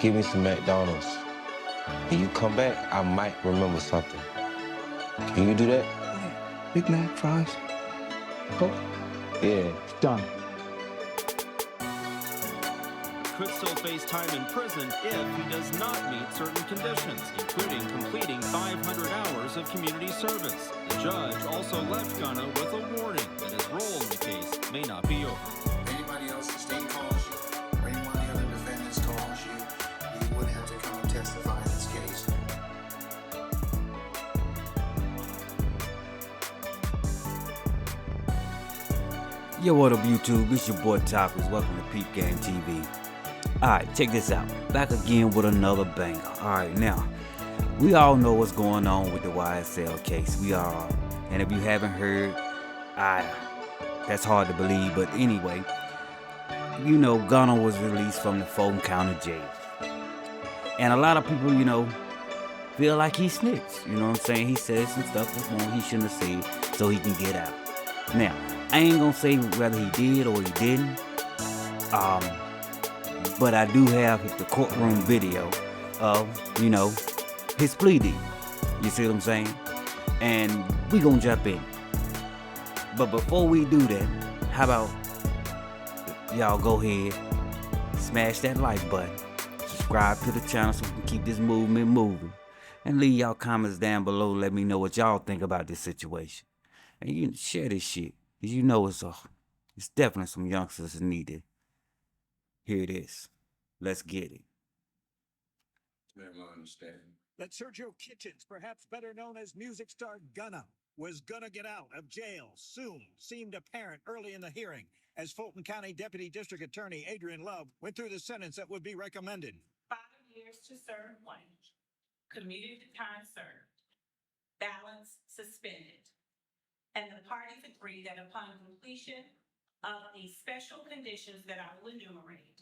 Give me some McDonald's. When you come back, I might remember something. Can you do that? Yeah. Big Mac, fries. Coke? Yeah. Done. Could still face time in prison if he does not meet certain conditions, including completing 500 hours of community service. The judge also left Gunna with a warning that his role in the case may not be over. If anybody else, the state calls you, or any one of the other defendants calls you, you would have to come and testify in this case. Yo, what up, YouTube? It's your boy Tacos. Welcome to Peep Game TV. Alright, check this out. Back again with another banger. Alright, now, we all know what's going on with the YSL case. We are. And if you haven't heard, that's hard to believe. But anyway, you know, Gunna was released from the Fulton County Jail. And a lot of people, you know, feel like he snitched. You know what I'm saying? He said some stuff that he shouldn't have said so he can get out. Now, I ain't gonna say whether he did or he didn't. But I do have the courtroom video of, you know, his plea deal. You see what I'm saying? And we gonna jump in. But before we do that, how about y'all go ahead, smash that like button, subscribe to the channel so we can keep this movement moving, and leave y'all comments down below. Let me know what y'all think about this situation. And you can share this shit. You know it's definitely some youngsters needed. Here it is. Let's get it. I understand. That Sergio Kitchens, perhaps better known as music star Gunna, was gonna get out of jail soon seemed apparent early in the hearing as Fulton County Deputy District Attorney Adrian Love went through the sentence that would be recommended. 5 years to serve blank. Commuted time served. Balance suspended. And the parties agree that upon completion of the special conditions that I will enumerate,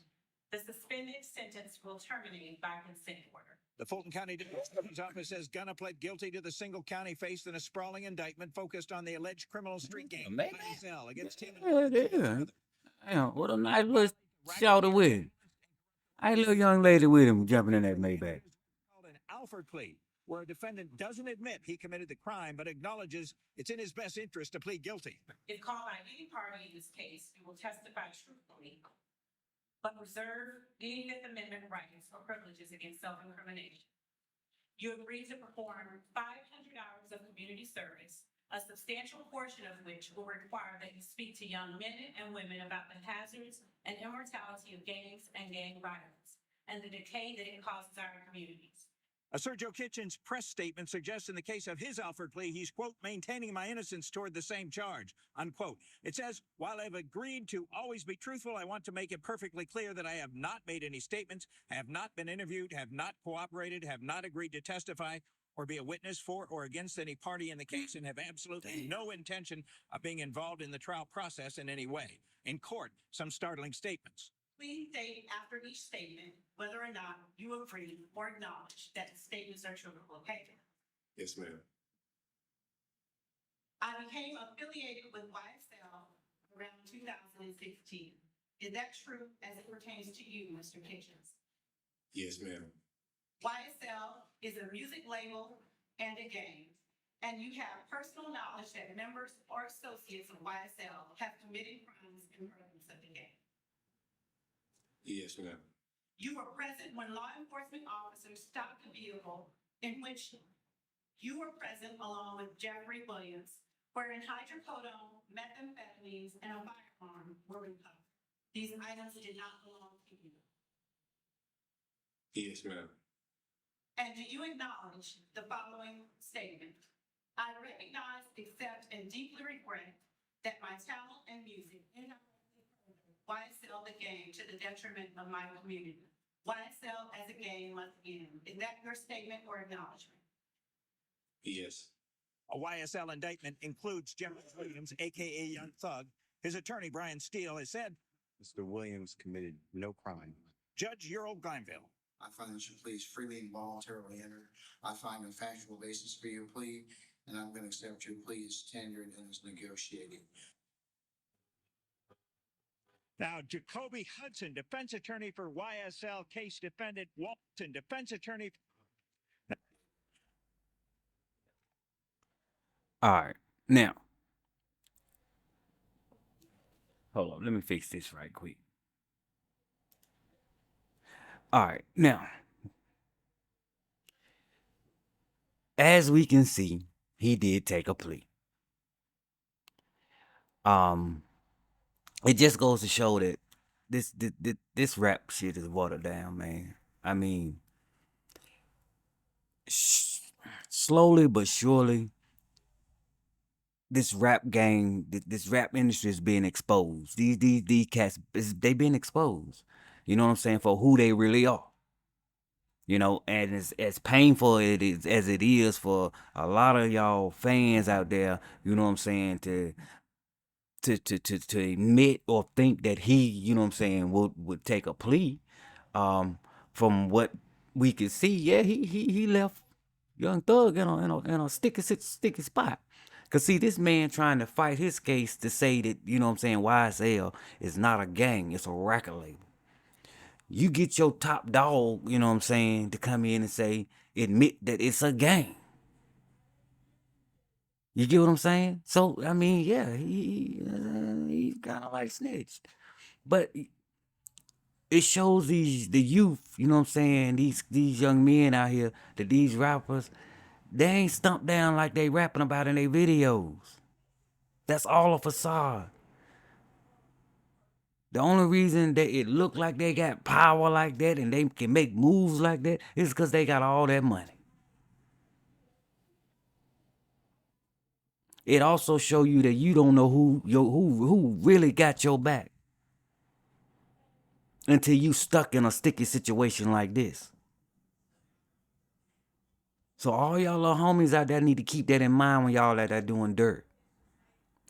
the suspended sentence will terminate by consent order. The Fulton County District Attorney's Office says Gunna pled guilty to the single count he faced in a sprawling indictment focused on the alleged criminal street gang YSL against him. Damn, what a nice little shouter with him. I had a little young lady with him jumping in that Maybach. Called an Alford plea, where a defendant doesn't admit he committed the crime but acknowledges it's in his best interest to plead guilty. If called by any party in this case, you will testify truthfully, but reserve any Fifth Amendment rights or privileges against self-incrimination. You agree to perform 500 hours of community service, a substantial portion of which will require that you speak to young men and women about the hazards and immortality of gangs and gang violence, and the decay that it causes our communities. A Sergio Kitchens press statement suggests in the case of his Alford plea, he's, quote, maintaining my innocence toward the same charge, unquote. It says, while I've agreed to always be truthful, I want to make it perfectly clear that I have not made any statements, have not been interviewed, have not cooperated, have not agreed to testify or be a witness for or against any party in the case, and have absolutely no intention of being involved in the trial process in any way. In court, some startling statements. Please state after each statement whether or not you agree or acknowledge that the statements are true or okay. Yes, ma'am. I became affiliated with YSL around 2016. Is that true as it pertains to you, Mr. Kitchens? Yes, ma'am. YSL is a music label and a gang, and you have personal knowledge that members or associates of YSL have committed crimes in furtherance of the gang. Yes, ma'am. You were present when law enforcement officers stopped the vehicle in which you were present along with Jeffrey Williams, wherein hydrocodone, methamphetamines, and a firearm were recovered. These items did not belong to you. Yes, ma'am. And do you acknowledge the following statement? I recognize, accept, and deeply regret that my talent and music YSL the gang to the detriment of my community. YSL as a gang must end. Is that your statement or acknowledgement? Yes. A YSL indictment includes Jeffrey Williams, a.k.a. Young Thug. His attorney, Brian Steele, has said, Mr. Williams committed no crime. Judge Ural Glanville. I find that your plea is freely and voluntarily entered. I find a factual basis for your plea, and I'm going to accept your plea as tendered and as negotiated. Now, Jacoby Hudson, defense attorney for YSL case defendant Walton, defense attorney. All right. Now, hold on. Let me fix this right quick. All right. Now, as we can see, he did take a plea. It just goes to show that this rap shit is watered down, man. I mean, slowly but surely, this rap game, this rap industry is being exposed. These cats, they being exposed. You know what I'm saying, for who they really are. You know, and as painful as it is for a lot of y'all fans out there, you know what I'm saying, to admit or think that he, you know what I'm saying, would take a plea. From what we could see, yeah, he left Young Thug in a sticky spot. Cause see, this man trying to fight his case to say that, you know what I'm saying, YSL is not a gang, it's a record label. You get your top dog, you know what I'm saying, to come in and say, admit that it's a gang. You get what I'm saying? So, I mean, yeah, he's kind of like snitched. But it shows the youth, you know what I'm saying, these young men out here, that these rappers, they ain't stumped down like they rapping about in their videos. That's all a facade. The only reason that it look like they got power like that and they can make moves like that is because they got all that money. It also show you that you don't know who really got your back until you stuck in a sticky situation like this. So all y'all little homies out there need to keep that in mind when y'all out there doing dirt.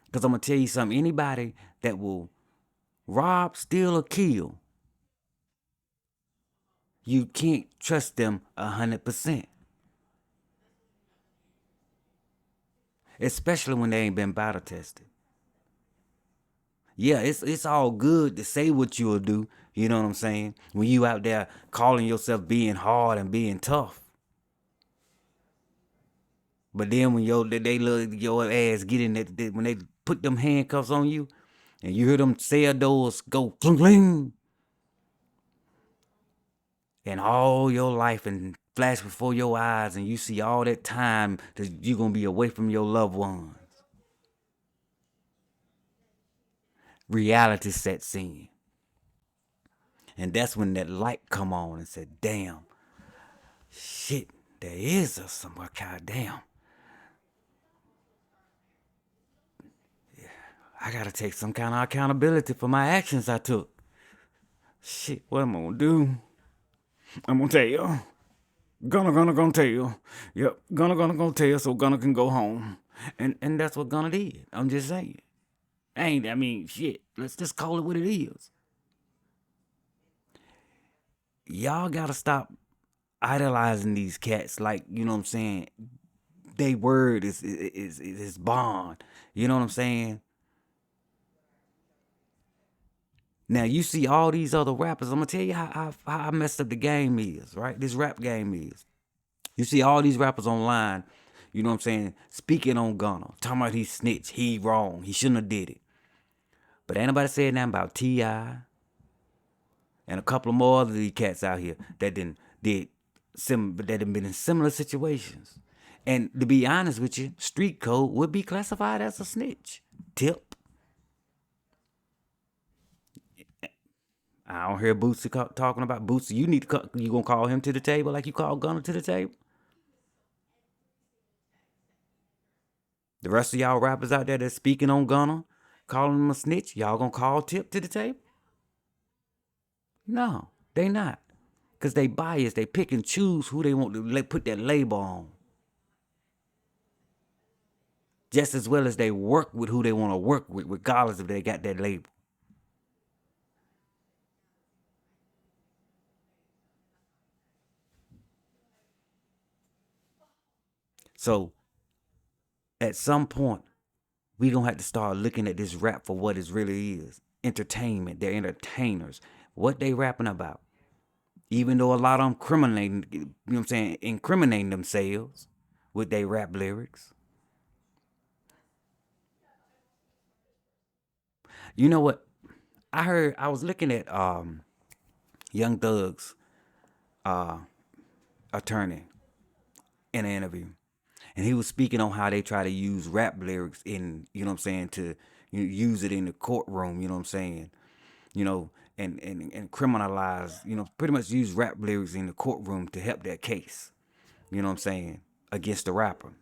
Because I'm going to tell you something. Anybody that will rob, steal, or kill, you can't trust them 100%. Especially when they ain't been battle tested. Yeah, it's all good to say what you'll do, you know what I'm saying? When you out there calling yourself being hard and being tough. But then when they look your ass get in that, when they put them handcuffs on you and you hear them cell doors go clink clink, and all your life and flash before your eyes and you see all that time that you're going to be away from your loved ones. Reality sets in. And that's when that light come on and said, damn, shit, there is some kind, damn. Yeah, I got to take some kind of accountability for my actions I took. Shit, what am I going to do? I'm going to tell you. Gonna tell you. Yep, gonna tell you so Gunna can go home. And that's what Gunna did. I'm just saying. I mean, shit. Let's just call it what it is. Y'all gotta stop idolizing these cats like, you know what I'm saying, they word is bond. You know what I'm saying? Now you see all these other rappers. I'm gonna tell you how messed up the game is, right? This rap game is. You see all these rappers online, you know what I'm saying, speaking on Gunna, talking about he snitched, he wrong, he shouldn't have did it. But ain't nobody said nothing about T.I. and a couple of more other these cats out here that have been in similar situations. And to be honest with you, street code would be classified as a snitch. Tip. I don't hear Bootsy talking about Bootsy. You gonna call him to the table like you call Gunna to the table? The rest of y'all rappers out there that's speaking on Gunna, calling him a snitch, y'all gonna call Tip to the table? No, they not. Because they biased. They pick and choose who they want to put that label on. Just as well as they work with who they want to work with, regardless if they got that label. So, at some point, we gonna have to start looking at this rap for what it really is. entertainment. They're entertainers. What they rapping about? Even though a lot of them incriminating themselves with their rap lyrics. You know what? I was looking at Young Thug's attorney in an interview. And he was speaking on how they try to use rap lyrics in, to use it in the courtroom, and criminalize, pretty much use rap lyrics in the courtroom to help that case, against the rapper.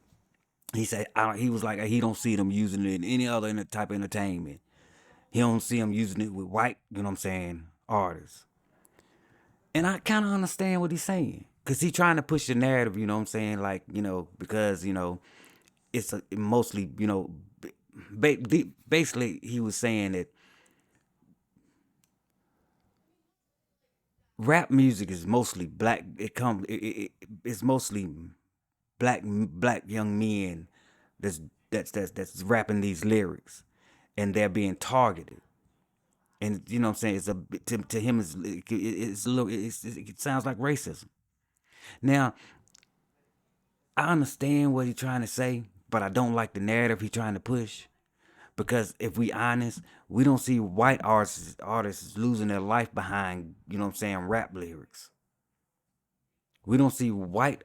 He said, he was like, he don't see them using it in any other type of entertainment. He don't see them using it with white, artists. And I kind of understand what he's saying. Because he's trying to push the narrative, because, it's mostly, basically he was saying that rap music is mostly black. It's mostly black young men that's rapping these lyrics, and they're being targeted. And it's to him it's a little it sounds like racism. Now, I understand what he's trying to say, but I don't like the narrative he's trying to push. Because if we honest, we don't see white artists losing their life behind, rap lyrics. We don't see white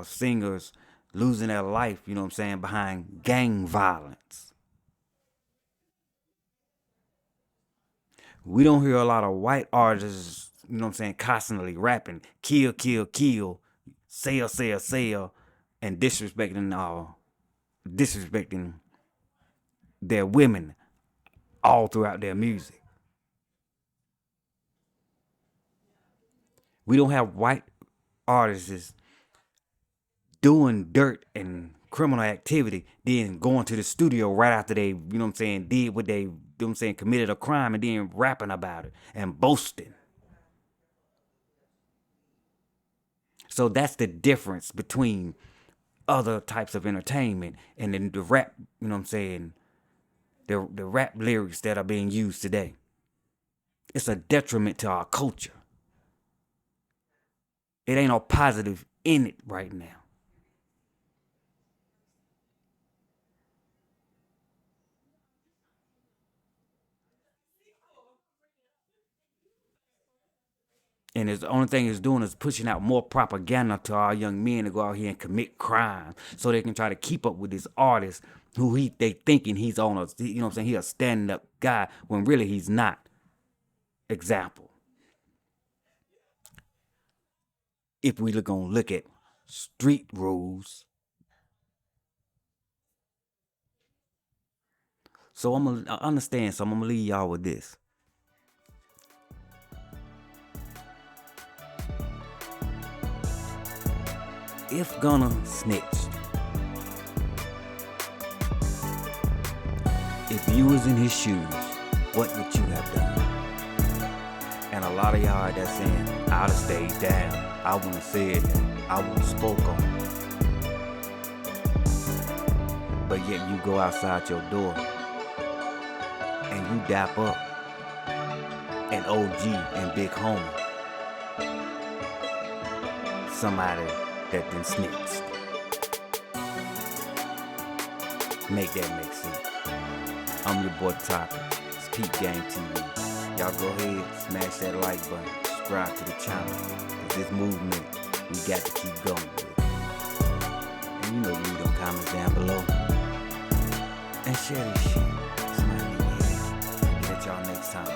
singers losing their life, behind gang violence. We don't hear a lot of white artists, constantly rapping, kill, kill, kill, sell, sell, sell, and disrespecting their women all throughout their music. We don't have white artists doing dirt and criminal activity, then going to the studio right after they, did what they, committed a crime, and then rapping about it and boasting. So that's the difference between other types of entertainment and then the rap, the rap lyrics that are being used today. It's a detriment to our culture. It ain't no positive in it right now. And the only thing it's doing is pushing out more propaganda to our young men to go out here and commit crime, so they can try to keep up with this artist who they thinking he's on a, he's a standing up guy when really he's not. Example. If we gonna look at street rules. So I understand, so I'm gonna leave y'all with this. If Gunna snitched, if you was in his shoes, what would you have done? And a lot of y'all out there saying, I'd have stayed down. I wouldn't have said that. I wouldn't have spoke on it. But yet you go outside your door and you dap up an OG and big homie, somebody that been snitched. Make that make sense. I'm your boy Topic. It's Peep Game TV. Y'all go ahead, smash that like button, subscribe to the channel. Cause this movement, we got to keep going with. And leave them comments down below. And share this shit. Somebody need to hear it. Get at y'all next time.